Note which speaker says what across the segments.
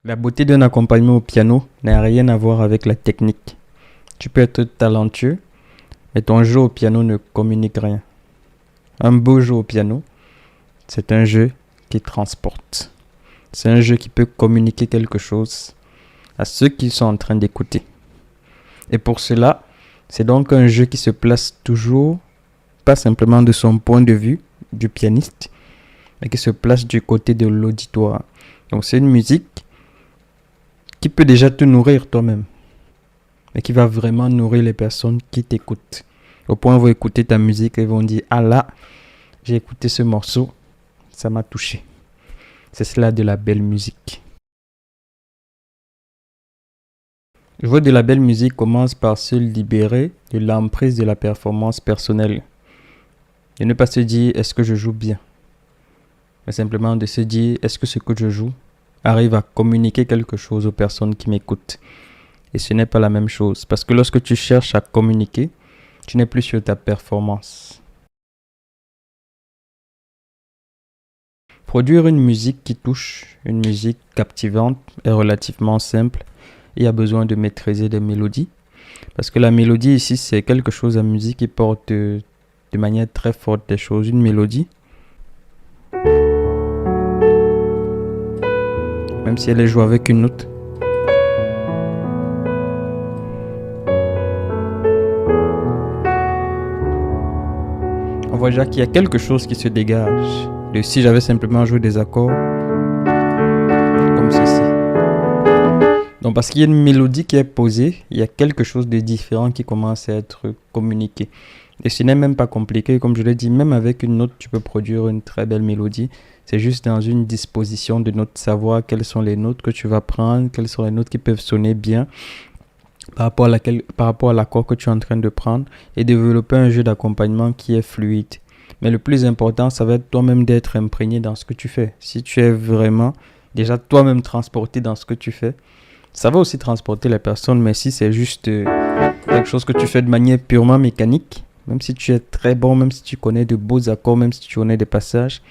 Speaker 1: La beauté d'un accompagnement au piano n'a rien à voir avec la technique. Tu peux être talentueux, mais ton jeu au piano ne communique rien. Un beau jeu au piano, c'est un jeu qui transporte. C'est un jeu qui peut communiquer quelque chose à ceux qui sont en train d'écouter. Et pour cela, c'est donc un jeu qui se place toujours, pas simplement de son point de vue, du pianiste, mais qui se place du côté de l'auditoire. Donc c'est une musique qui peut déjà te nourrir toi-même, mais qui va vraiment nourrir les personnes qui t'écoutent. Au point où ils vont écouter ta musique et ils vont dire « Ah là, j'ai écouté ce morceau, ça m'a touché. » C'est cela de la belle musique. Jouer de la belle musique commence par se libérer de l'emprise de la performance personnelle. De ne pas se dire « Est-ce que je joue bien ?» mais simplement de se dire « Est-ce que ce que je joue arrive à communiquer quelque chose aux personnes qui m'écoutent ?» Et ce n'est pas la même chose. Parce que lorsque tu cherches à communiquer, tu n'es plus sur ta performance. Produire une musique qui touche, une musique captivante est relativement simple. Il y a besoin de maîtriser des mélodies. Parce que la mélodie ici, c'est quelque chose, la musique qui porte de manière très forte des choses. Une mélodie, même si elle est jouée avec une note, on voit déjà qu'il y a quelque chose qui se dégage. De si j'avais simplement joué des accords comme ceci. Donc parce qu'il y a une mélodie qui est posée, il y a quelque chose de différent qui commence à être communiqué. Et ce n'est même pas compliqué, comme je l'ai dit, même avec une note, tu peux produire une très belle mélodie. C'est juste dans une disposition de notes, savoir quelles sont les notes que tu vas prendre, quelles sont les notes qui peuvent sonner bien par rapport à l'accord que tu es en train de prendre et développer un jeu d'accompagnement qui est fluide. Mais le plus important, ça va être toi-même d'être imprégné dans ce que tu fais. Si tu es vraiment déjà toi-même transporté dans ce que tu fais, ça va aussi transporter les personnes, mais si c'est juste quelque chose que tu fais de manière purement mécanique, même si tu es très bon, même si tu connais de beaux accords, même si tu connais des passages,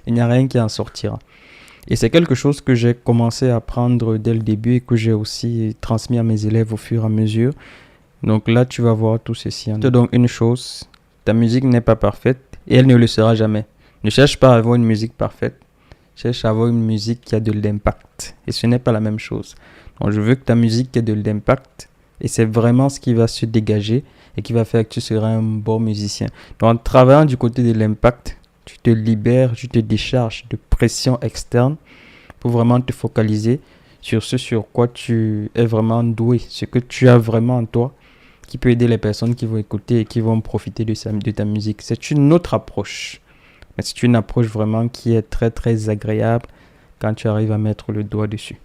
Speaker 1: il n'y a rien qui en sortira. Et c'est quelque chose que j'ai commencé à apprendre dès le début et que j'ai aussi transmis à mes élèves au fur et à mesure. Donc là, tu vas voir tout ceci. Donc une chose, ta musique n'est pas parfaite et elle ne le sera jamais. Ne cherche pas à avoir une musique parfaite. Cherche à avoir une musique qui a de l'impact. Et ce n'est pas la même chose. Donc je veux que ta musique ait de l'impact. Et c'est vraiment ce qui va se dégager et qui va faire que tu seras un bon musicien. Donc en travaillant du côté de l'impact, tu te libères, tu te décharges de pression externe pour vraiment te focaliser sur ce sur quoi tu es vraiment doué, ce que tu as vraiment en toi, qui peut aider les personnes qui vont écouter et qui vont profiter de ta musique. C'est une autre approche, mais c'est une approche vraiment qui est très très agréable quand tu arrives à mettre le doigt dessus.